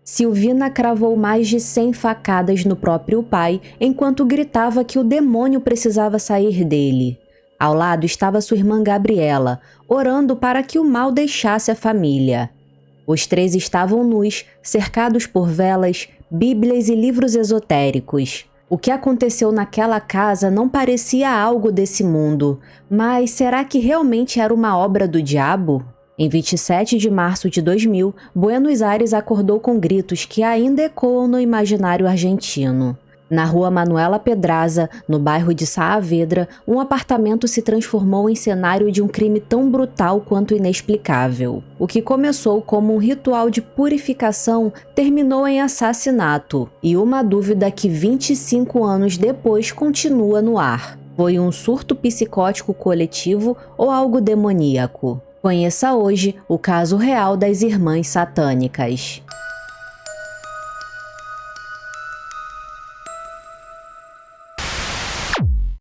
Silvina cravou mais de 100 facadas no próprio pai, enquanto gritava que o demônio precisava sair dele. Ao lado estava sua irmã Gabriela, orando para que o mal deixasse a família. Os três estavam nus, cercados por velas, bíblias e livros esotéricos. O que aconteceu naquela casa não parecia algo desse mundo, mas será que realmente era uma obra do diabo? Em 27 de março de 2000, Buenos Aires acordou com gritos que ainda ecoam no imaginário argentino. Na rua Manuela Pedraza, no bairro de Saavedra, um apartamento se transformou em cenário de um crime tão brutal quanto inexplicável. O que começou como um ritual de purificação terminou em assassinato, e uma dúvida que 25 anos depois continua no ar. Foi um surto psicótico coletivo ou algo demoníaco? Conheça hoje o caso real das Irmãs Satânicas.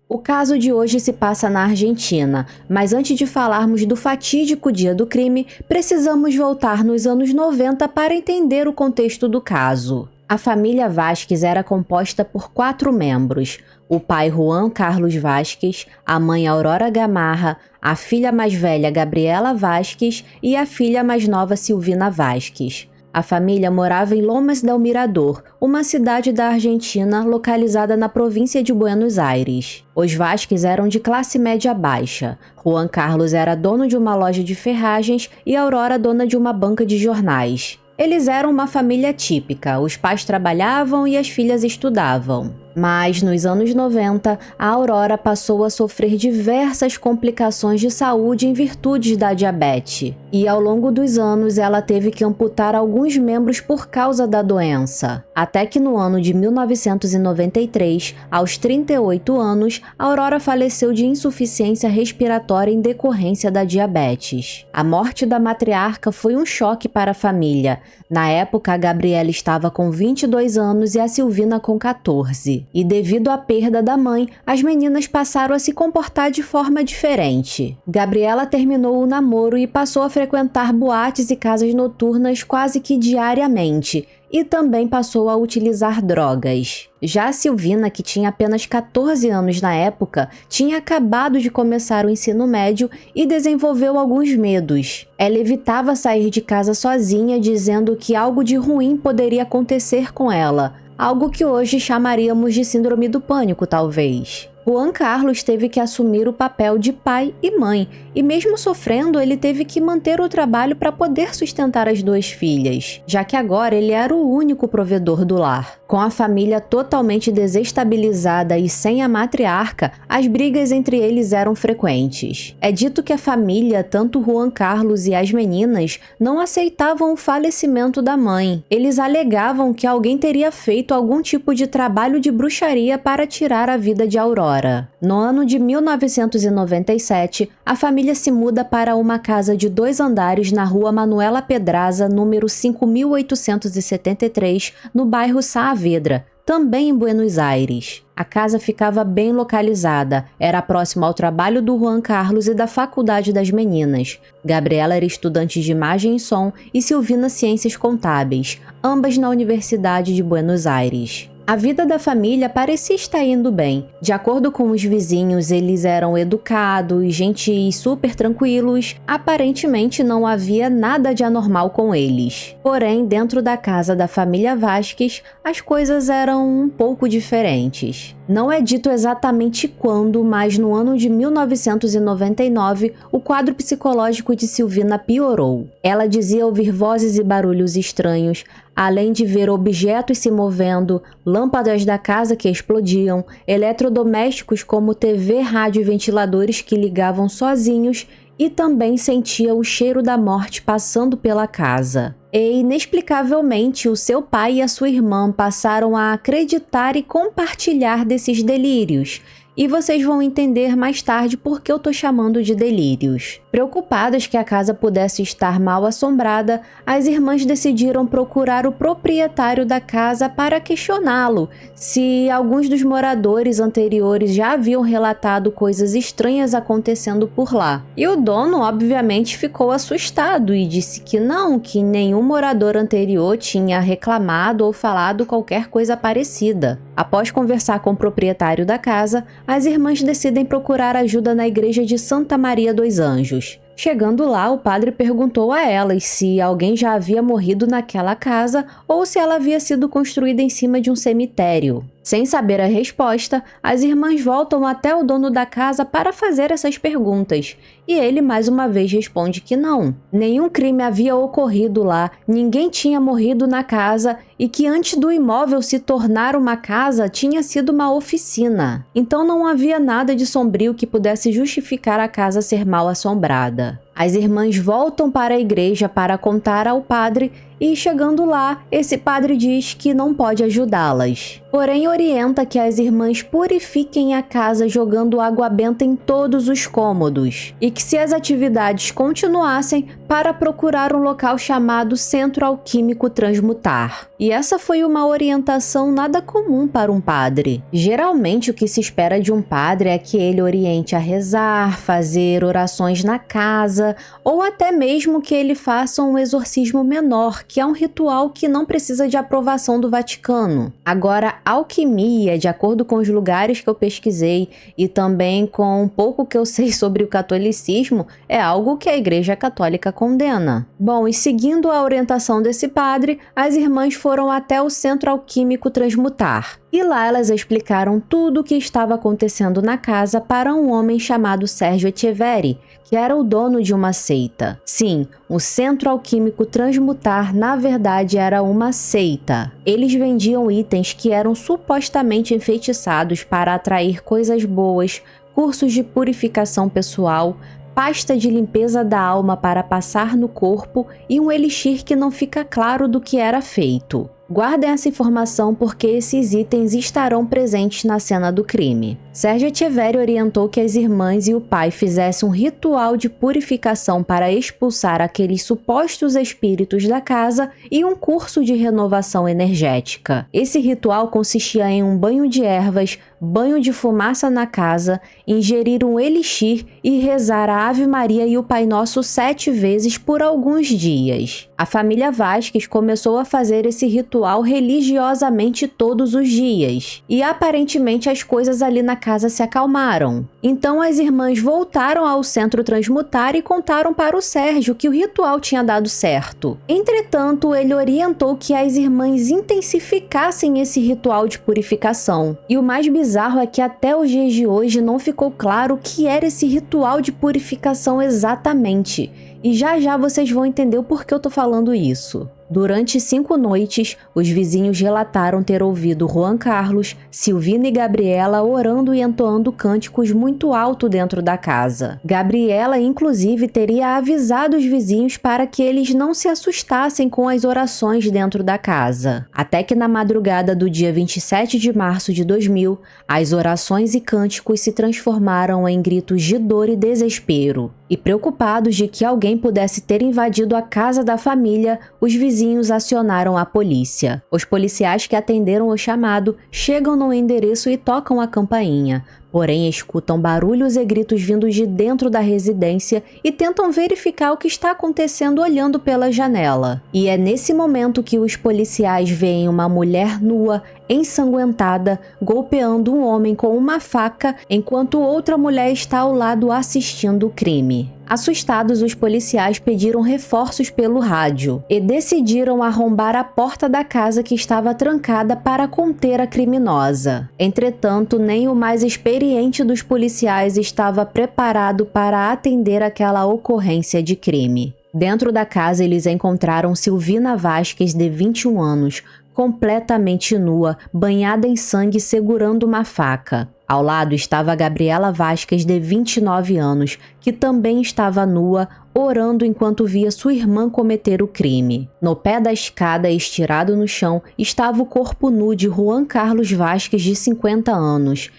O caso de hoje se passa na Argentina, mas antes de falarmos do fatídico dia do crime, precisamos voltar nos anos 90 para entender o contexto do caso. A família Vasques era composta por 4 membros: o pai Juan Carlos Vasques, a mãe Aurora Gamarra, a filha mais velha Gabriela Vasques e a filha mais nova Silvina Vasques. A família morava em Lomas del Mirador, uma cidade da Argentina localizada na província de Buenos Aires. Os Vasques eram de classe média baixa. Juan Carlos era dono de uma loja de ferragens e Aurora dona de uma banca de jornais. Eles eram uma família típica, os pais trabalhavam e as filhas estudavam. Mas, nos anos 90, a Aurora passou a sofrer diversas complicações de saúde em virtude da diabetes. E ao longo dos anos, ela teve que amputar alguns membros por causa da doença. Até que no ano de 1993, aos 38 anos, a Aurora faleceu de insuficiência respiratória em decorrência da diabetes. A morte da matriarca foi um choque para a família. Na época, a Gabriela estava com 22 anos e a Silvina com 14. E devido à perda da mãe, as meninas passaram a se comportar de forma diferente. Gabriela terminou o namoro e passou a frequentar boates e casas noturnas quase que diariamente, e também passou a utilizar drogas. Já a Silvina, que tinha apenas 14 anos na época, tinha acabado de começar o ensino médio e desenvolveu alguns medos. Ela evitava sair de casa sozinha, dizendo que algo de ruim poderia acontecer com ela. Algo que hoje chamaríamos de síndrome do pânico, talvez. Juan Carlos teve que assumir o papel de pai e mãe, e mesmo sofrendo, ele teve que manter o trabalho para poder sustentar as 2 filhas, já que agora ele era o único provedor do lar. Com a família totalmente desestabilizada e sem a matriarca, as brigas entre eles eram frequentes. É dito que a família, tanto Juan Carlos e as meninas, não aceitavam o falecimento da mãe. Eles alegavam que alguém teria feito algum tipo de trabalho de bruxaria para tirar a vida de Aurora. No ano de 1997, a família se muda para uma casa de 2 andares na rua Manuela Pedraza, número 5873, no bairro Saavedra, também em Buenos Aires. A casa ficava bem localizada, era próxima ao trabalho do Juan Carlos e da faculdade das meninas. Gabriela era estudante de imagem e som e Silvina ciências contábeis, ambas na Universidade de Buenos Aires. A vida da família parecia estar indo bem. De acordo com os vizinhos, eles eram educados, gentis, super tranquilos. Aparentemente não havia nada de anormal com eles. Porém, dentro da casa da família Vasques, as coisas eram um pouco diferentes. Não é dito exatamente quando, mas no ano de 1999, o quadro psicológico de Silvina piorou. Ela dizia ouvir vozes e barulhos estranhos, além de ver objetos se movendo, lâmpadas da casa que explodiam, eletrodomésticos como TV, rádio e ventiladores que ligavam sozinhos, e também sentia o cheiro da morte passando pela casa. E, inexplicavelmente, o seu pai e a sua irmã passaram a acreditar e compartilhar desses delírios. e vocês vão entender mais tarde por que eu tô chamando de delírios. Preocupadas que a casa pudesse estar mal assombrada, as irmãs decidiram procurar o proprietário da casa para questioná-lo se alguns dos moradores anteriores já haviam relatado coisas estranhas acontecendo por lá. E o dono, obviamente, ficou assustado e disse que não, que nenhum morador anterior tinha reclamado ou falado qualquer coisa parecida. Após conversar com o proprietário da casa, as irmãs decidem procurar ajuda na igreja de Santa Maria dos Anjos. Chegando lá, o padre perguntou a elas se alguém já havia morrido naquela casa ou se ela havia sido construída em cima de um cemitério. Sem saber a resposta, as irmãs voltam até o dono da casa para fazer essas perguntas, e ele mais uma vez responde que não. Nenhum crime havia ocorrido lá, ninguém tinha morrido na casa e que antes do imóvel se tornar uma casa tinha sido uma oficina. Então não havia nada de sombrio que pudesse justificar a casa ser mal assombrada. As irmãs voltam para a igreja para contar ao padre e, chegando lá, esse padre diz que não pode ajudá-las. Porém, orienta que as irmãs purifiquem a casa jogando água benta em todos os cômodos e que, se as atividades continuassem, para procurar um local chamado Centro Alquímico Transmutar. E essa foi uma orientação nada comum para um padre. Geralmente, o que se espera de um padre é que ele oriente a rezar, fazer orações na casa, ou até mesmo que ele faça um exorcismo menor, que é um ritual que não precisa de aprovação do Vaticano. Agora, alquimia, de acordo com os lugares que eu pesquisei e também com um pouco que eu sei sobre o catolicismo, é algo que a Igreja Católica condena. Bom, e seguindo a orientação desse padre, as irmãs foram até o Centro Alquímico Transmutar. E lá elas explicaram tudo o que estava acontecendo na casa para um homem chamado Sérgio Etcheverry, que era o dono de uma seita. Sim, o Centro Alquímico Transmutar, na verdade, era uma seita. Eles vendiam itens que eram supostamente enfeitiçados para atrair coisas boas, cursos de purificação pessoal, pasta de limpeza da alma para passar no corpo e um elixir que não fica claro do que era feito. Guardem essa informação porque esses itens estarão presentes na cena do crime. Sérgio Etcheverry orientou que as irmãs e o pai fizessem um ritual de purificação para expulsar aqueles supostos espíritos da casa e um curso de renovação energética. Esse ritual consistia em um banho de ervas, banho de fumaça na casa, ingerir um elixir e rezar a Ave Maria e o Pai Nosso 7 vezes por alguns dias. A família Vasques começou a fazer esse ritual religiosamente todos os dias, e aparentemente as coisas ali na casa se acalmaram. Então as irmãs voltaram ao Centro Transmutar e contaram para o Sérgio que o ritual tinha dado certo. Entretanto, ele orientou que as irmãs intensificassem esse ritual de purificação. E o mais bizarro é que até os dias de hoje não ficou claro o que era esse ritual de purificação exatamente. E já já vocês vão entender o porquê eu tô falando isso. Durante 5 noites, os vizinhos relataram ter ouvido Juan Carlos, Silvina e Gabriela orando e entoando cânticos muito alto dentro da casa. Gabriela, inclusive, teria avisado os vizinhos para que eles não se assustassem com as orações dentro da casa. Até que na madrugada do dia 27 de março de 2000, as orações e cânticos se transformaram em gritos de dor e desespero. E preocupados de que alguém pudesse ter invadido a casa da família, os vizinhos acionaram a polícia. Os policiais que atenderam o chamado chegam no endereço e tocam a campainha, porém escutam barulhos e gritos vindos de dentro da residência e tentam verificar o que está acontecendo olhando pela janela. E é nesse momento que os policiais veem uma mulher nua, ensanguentada, golpeando um homem com uma faca, enquanto outra mulher está ao lado assistindo o crime. Assustados, os policiais pediram reforços pelo rádio e decidiram arrombar a porta da casa que estava trancada para conter a criminosa. Entretanto, nem o mais experiente dos policiais estava preparado para atender aquela ocorrência de crime. Dentro da casa, eles encontraram Silvina Vasques, de 21 anos, completamente nua, banhada em sangue, segurando uma faca. Ao lado estava Gabriela Vasques, de 29 anos, que também estava nua, orando enquanto via sua irmã cometer o crime. No pé da escada, estirado no chão, estava o corpo nu de Juan Carlos Vasques, de 50 anos.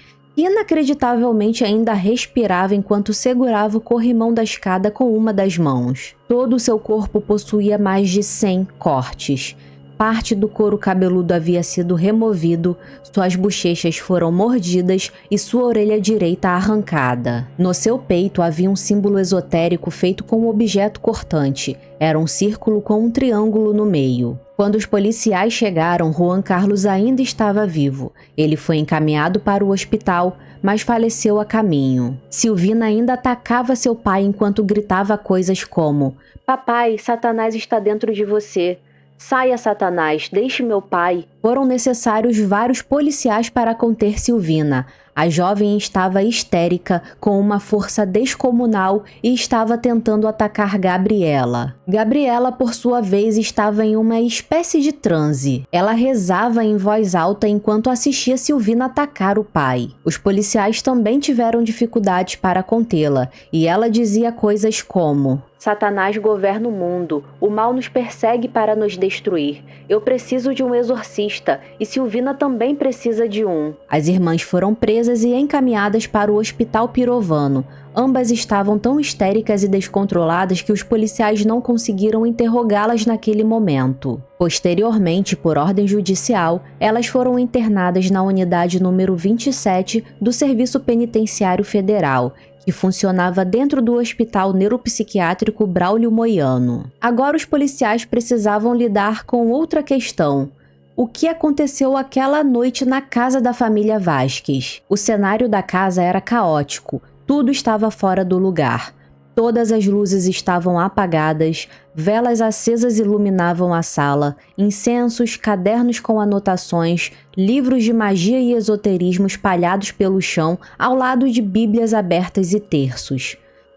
inacreditavelmente ainda respirava enquanto segurava o corrimão da escada com uma das mãos. Todo o seu corpo possuía mais de 100 cortes. Parte do couro cabeludo havia sido removido, suas bochechas foram mordidas e sua orelha direita arrancada. No seu peito havia um símbolo esotérico feito com um objeto cortante. Era um círculo com um triângulo no meio. Quando os policiais chegaram, Juan Carlos ainda estava vivo. Ele foi encaminhado para o hospital, mas faleceu a caminho. Silvina ainda atacava seu pai enquanto gritava coisas como: "Papai, Satanás está dentro de você. Saia, Satanás, deixe meu pai." Foram necessários vários policiais para conter Silvina. A jovem estava histérica, com uma força descomunal e estava tentando atacar Gabriela. Gabriela, por sua vez, estava em uma espécie de transe. Ela rezava em voz alta enquanto assistia Silvina atacar o pai. Os policiais também tiveram dificuldades para contê-la, e ela dizia coisas como: "Satanás governa o mundo. O mal nos persegue para nos destruir. Eu preciso de um exorcista e Silvina também precisa de um." As irmãs foram presas e encaminhadas para o Hospital Pirovano. Ambas estavam tão histéricas e descontroladas que os policiais não conseguiram interrogá-las naquele momento. Posteriormente, por ordem judicial, elas foram internadas na unidade número 27 do Serviço Penitenciário Federal, que funcionava dentro do Hospital Neuropsiquiátrico Braulio Moiano. Agora os policiais precisavam lidar com outra questão: o que aconteceu aquela noite na casa da família Vasques? O cenário da casa era caótico, tudo estava fora do lugar. Todas as luzes estavam apagadas, velas acesas iluminavam a sala, incensos, cadernos com anotações, livros de magia e esoterismo espalhados pelo chão ao lado de bíblias abertas e terços.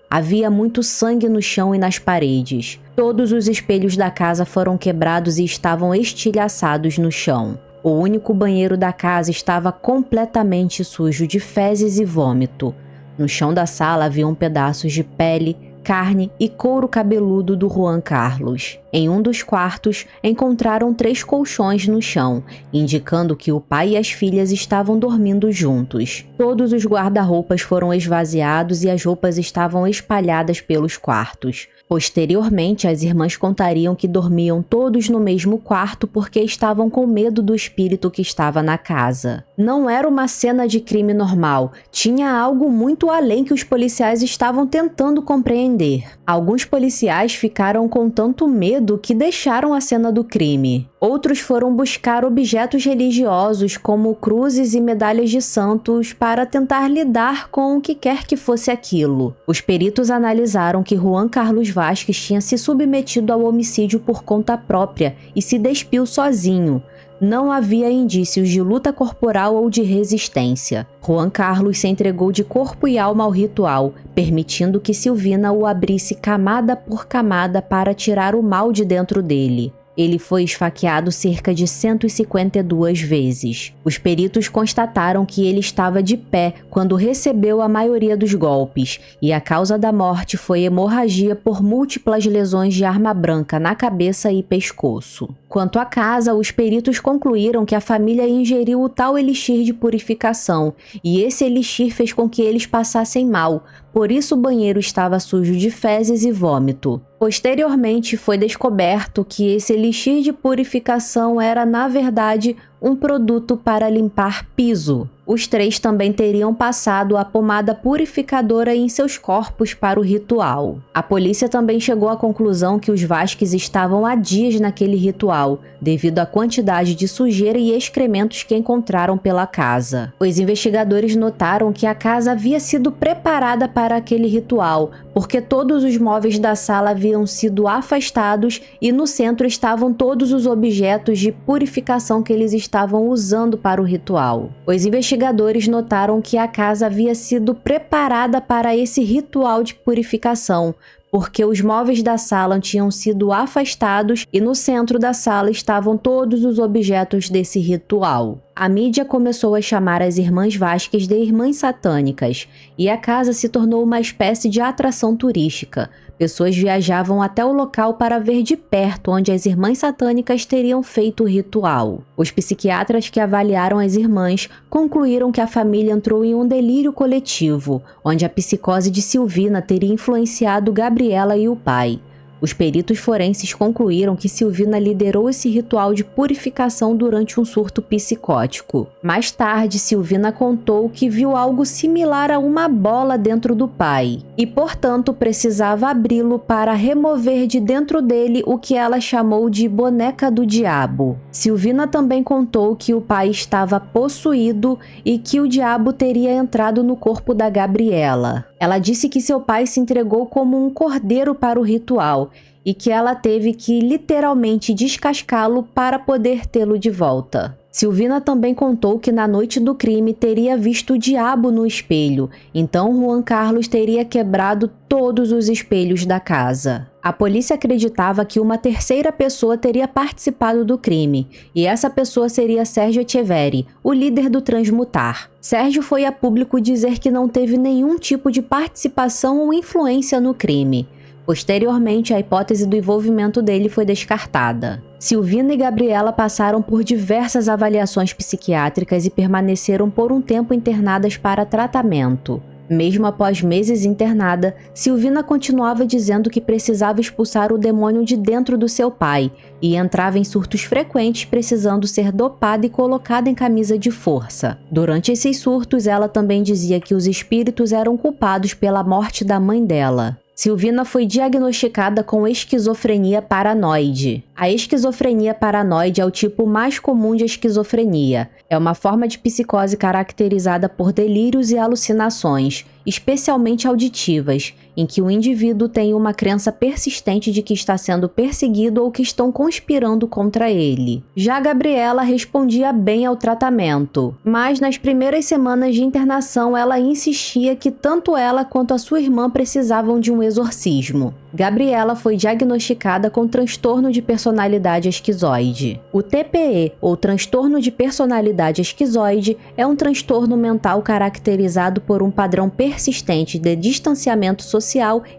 Havia muito sangue no chão e nas paredes. Todos os espelhos da casa foram quebrados e estavam estilhaçados no chão. O único banheiro da casa estava completamente sujo de fezes e vômito. No chão da sala haviam pedaços de pele, carne e couro cabeludo do Juan Carlos. Em um dos quartos, encontraram 3 colchões no chão, indicando que o pai e as filhas estavam dormindo juntos. Todos os guarda-roupas foram esvaziados e as roupas estavam espalhadas pelos quartos. Posteriormente, as irmãs contariam que dormiam todos no mesmo quarto porque estavam com medo do espírito que estava na casa. Não era uma cena de crime normal, tinha algo muito além que os policiais estavam tentando compreender. Alguns policiais ficaram com tanto medo que deixaram a cena do crime. Outros foram buscar objetos religiosos como cruzes e medalhas de santos para tentar lidar com o que quer que fosse aquilo. Os peritos analisaram que Juan Carlos Vasques tinha se submetido ao homicídio por conta própria e se despiu sozinho. Não havia indícios de luta corporal ou de resistência. Juan Carlos se entregou de corpo e alma ao ritual, permitindo que Silvina o abrisse camada por camada para tirar o mal de dentro dele. Ele foi esfaqueado cerca de 152 vezes. Os peritos constataram que ele estava de pé quando recebeu a maioria dos golpes, e a causa da morte foi hemorragia por múltiplas lesões de arma branca na cabeça e pescoço. Quanto à casa, os peritos concluíram que a família ingeriu o tal elixir de purificação, e esse elixir fez com que eles passassem mal, por isso o banheiro estava sujo de fezes e vômito. Posteriormente, foi descoberto que esse elixir de purificação era, na verdade, um produto para limpar piso. Os 3 também teriam passado a pomada purificadora em seus corpos para o ritual. A polícia também chegou à conclusão que os Vasques estavam há dias naquele ritual, devido à quantidade de sujeira e excrementos que encontraram pela casa. Os investigadores notaram que a casa havia sido preparada para aquele ritual, porque todos os móveis da sala haviam sido afastados e no centro estavam todos os objetos de purificação que eles estavam usando para o ritual. Os investigadores notaram que a casa havia sido preparada para esse ritual de purificação, porque os móveis da sala tinham sido afastados e no centro da sala estavam todos os objetos desse ritual. A mídia começou a chamar as irmãs Vasques de irmãs satânicas, e a casa se tornou uma espécie de atração turística. Pessoas viajavam até o local para ver de perto onde as irmãs satânicas teriam feito o ritual. Os psiquiatras que avaliaram as irmãs concluíram que a família entrou em um delírio coletivo, onde a psicose de Silvina teria influenciado Gabriela e o pai. Os peritos forenses concluíram que Silvina liderou esse ritual de purificação durante um surto psicótico. Mais tarde, Silvina contou que viu algo similar a uma bola dentro do pai e, portanto, precisava abri-lo para remover de dentro dele o que ela chamou de boneca do diabo. Silvina também contou que o pai estava possuído e que o diabo teria entrado no corpo da Gabriela. Ela disse que seu pai se entregou como um cordeiro para o ritual e que ela teve que literalmente descascá-lo para poder tê-lo de volta. Silvina também contou que na noite do crime teria visto o diabo no espelho, então Juan Carlos teria quebrado todos os espelhos da casa. A polícia acreditava que uma terceira pessoa teria participado do crime, e essa pessoa seria Sérgio Etcheverry, o líder do Transmutar. Sérgio foi a público dizer que não teve nenhum tipo de participação ou influência no crime. Posteriormente, a hipótese do envolvimento dele foi descartada. Silvina e Gabriela passaram por diversas avaliações psiquiátricas e permaneceram por um tempo internadas para tratamento. Mesmo após meses internada, Silvina continuava dizendo que precisava expulsar o demônio de dentro do seu pai e entrava em surtos frequentes precisando ser dopada e colocada em camisa de força. Durante esses surtos, ela também dizia que os espíritos eram culpados pela morte da mãe dela. Silvina foi diagnosticada com esquizofrenia paranoide. A esquizofrenia paranoide é o tipo mais comum de esquizofrenia. É uma forma de psicose caracterizada por delírios e alucinações, especialmente auditivas, em que o indivíduo tem uma crença persistente de que está sendo perseguido ou que estão conspirando contra ele. Já Gabriela respondia bem ao tratamento, mas nas primeiras semanas de internação ela insistia que tanto ela quanto a sua irmã precisavam de um exorcismo. Gabriela foi diagnosticada com transtorno de personalidade esquizoide. O TPE, ou transtorno de personalidade esquizoide, é um transtorno mental caracterizado por um padrão persistente de distanciamento social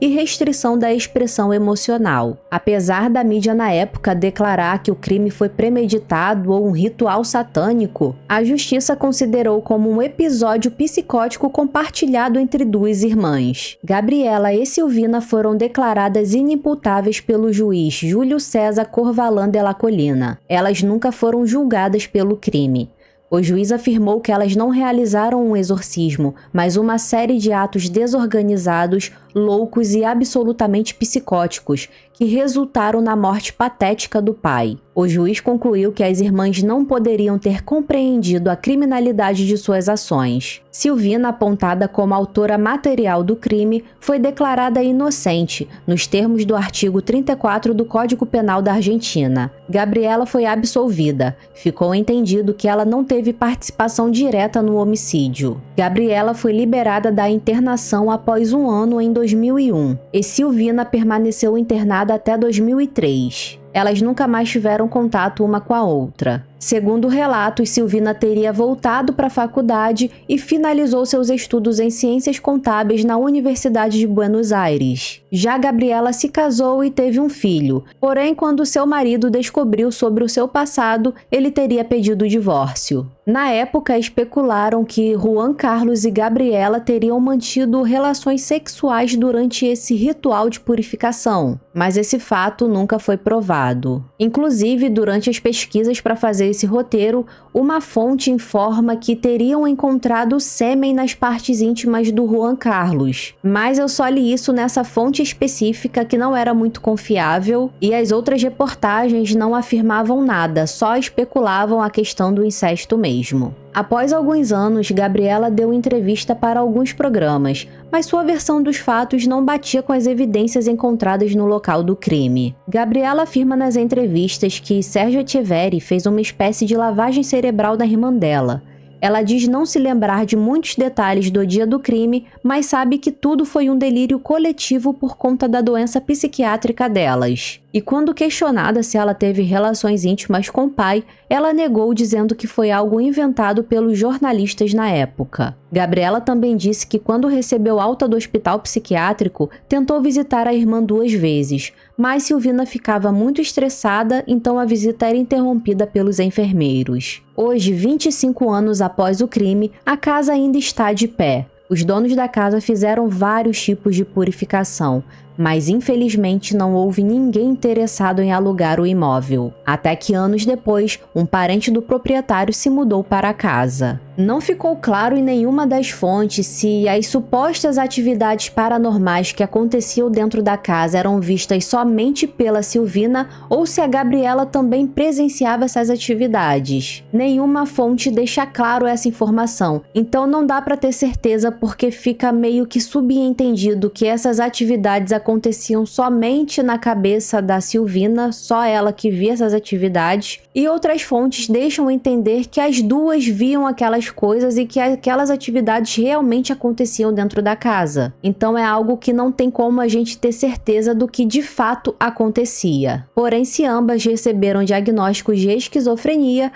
e restrição da expressão emocional. Apesar da mídia na época declarar que o crime foi premeditado ou um ritual satânico, a justiça considerou como um episódio psicótico compartilhado entre duas irmãs. Gabriela e Silvina foram declaradas inimputáveis pelo juiz Júlio César Corvalán de la Colina. Elas nunca foram julgadas pelo crime. O juiz afirmou que elas não realizaram um exorcismo, mas uma série de atos desorganizados, loucos e absolutamente psicóticos, que resultaram na morte patética do pai. O juiz concluiu que as irmãs não poderiam ter compreendido a criminalidade de suas ações. Silvina, apontada como autora material do crime, foi declarada inocente, nos termos do artigo 34 do Código Penal da Argentina. Gabriela foi absolvida. Ficou entendido que ela não teve participação direta no homicídio. Gabriela foi liberada da internação após um ano em 2001, e Silvina permaneceu internada até 2003. Elas nunca mais tiveram contato uma com a outra. Segundo relatos, Silvina teria voltado para a faculdade e finalizou seus estudos em ciências contábeis na Universidade de Buenos Aires. Já Gabriela se casou e teve um filho, porém, quando seu marido descobriu sobre o seu passado, ele teria pedido o divórcio. Na época, especularam que Juan Carlos e Gabriela teriam mantido relações sexuais durante esse ritual de purificação, mas esse fato nunca foi provado. Inclusive, durante as pesquisas para fazer esse roteiro, uma fonte informa que teriam encontrado sêmen nas partes íntimas do Juan Carlos, mas eu só li isso nessa fonte específica que não era muito confiável e as outras reportagens não afirmavam nada, só especulavam a questão do incesto mesmo. Após alguns anos, Gabriela deu entrevista para alguns programas, mas sua versão dos fatos não batia com as evidências encontradas no local do crime. Gabriela afirma nas entrevistas que Sérgio Etcheverry fez uma espécie de lavagem cerebral na irmã dela. Ela diz não se lembrar de muitos detalhes do dia do crime, mas sabe que tudo foi um delírio coletivo por conta da doença psiquiátrica delas. E quando questionada se ela teve relações íntimas com o pai, ela negou, dizendo que foi algo inventado pelos jornalistas na época. Gabriela também disse que quando recebeu alta do hospital psiquiátrico, tentou visitar a irmã 2 vezes, mas Silvina ficava muito estressada, então a visita era interrompida pelos enfermeiros. Hoje, 25 anos após o crime, a casa ainda está de pé. Os donos da casa fizeram vários tipos de purificação, mas infelizmente não houve ninguém interessado em alugar o imóvel. Até que anos depois, um parente do proprietário se mudou para a casa. Não ficou claro em nenhuma das fontes se as supostas atividades paranormais que aconteciam dentro da casa eram vistas somente pela Silvina ou se a Gabriela também presenciava essas atividades. Nenhuma fonte deixa claro essa informação, então não dá para ter certeza porque fica meio que subentendido que essas atividades aconteciam somente na cabeça da Silvina, só ela que via essas atividades, e outras fontes deixam entender que as duas viam aquelas coisas e que aquelas atividades realmente aconteciam dentro da casa. Então é algo que não tem como a gente ter certeza do que de fato acontecia. Porém, se ambas receberam diagnósticos de esquizofrenia,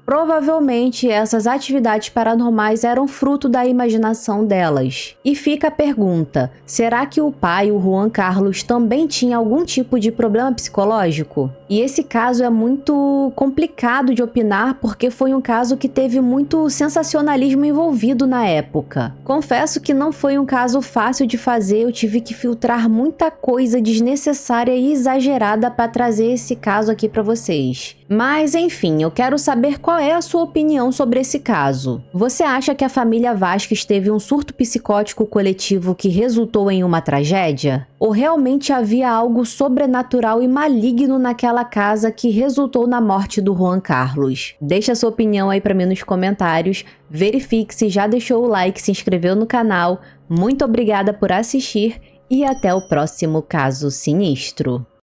provavelmente essas atividades paranormais eram fruto da imaginação delas. E fica a pergunta, será que o pai, o Juan Carlos, também tinha algum tipo de problema psicológico? E esse caso é muito complicado de opinar porque foi um caso que teve muito sensacionalismo envolvido na época. Confesso que não foi um caso fácil de fazer, eu tive que filtrar muita coisa desnecessária e exagerada para trazer esse caso aqui para vocês. Mas enfim, eu quero saber qual é a sua opinião sobre esse caso. Você acha que a família Vasquez teve um surto psicótico coletivo que resultou em uma tragédia? Ou realmente havia algo sobrenatural e maligno naquela casa que resultou na morte do Juan Carlos? Deixa a sua opinião aí para mim nos comentários, verifique se já deixou o like, se inscreveu no canal. Muito obrigada por assistir e até o próximo caso sinistro.